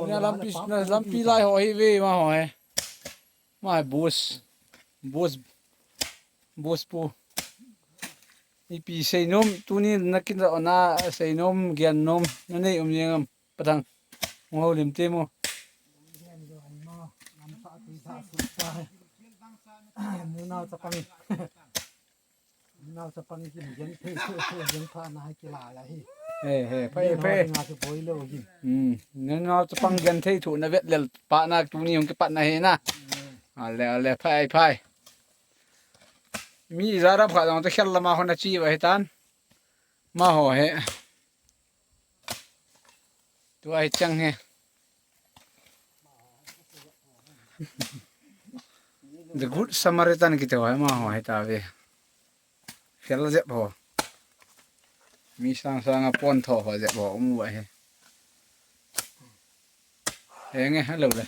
เนี่ยลำปีไล่หอยเวมาหอยมาบูสปูอีปีใส่นมตัวนี้นักกินละนาใส่นมเกียนนมนั่นนี่ยังปะทังหัวลิมเตมนาจะปังกินยันเพ่ยันพานาให้กีฬาอะไรเพ่นาจะป่วยเลยกินนาจะปังยันเทถูนะเวทเลปะนาตัวนี้ของปะนาเฮนะอะไรไพ่มีซารับขาดต้องเขลมาคนจีไว้ตันมาหัวเหตัวไอ้จังเหThe good Samaritan kita wah mah wah ita be. Khel je bo. Mi sang pon tho ho je bo mu wah he. He nge hello le.